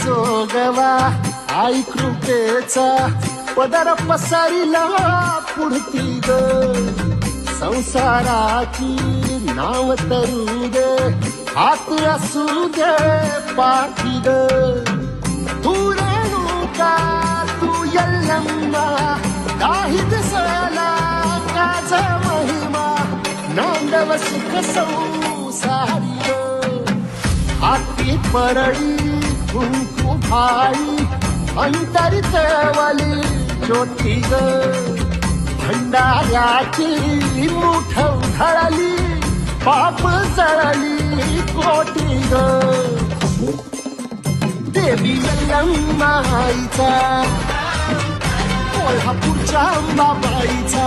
जोगवा आई कृपेचा पदर पसरिला पुढती ग संसाराची नाव तरू दे हात असू दे पाठी ग तू रेणुका तू यल्लम्मा काही दिसला काच महिमा नांदव सुख संसारी ग हाती परळी कुंकू भाई अंतरितवली ज्योती ग भंडाऱ्याची मुठ उधळली पाप जळली कोटी ग देवी यल्लम्माईचा कोल्हापूरच्या अंबाबाईचा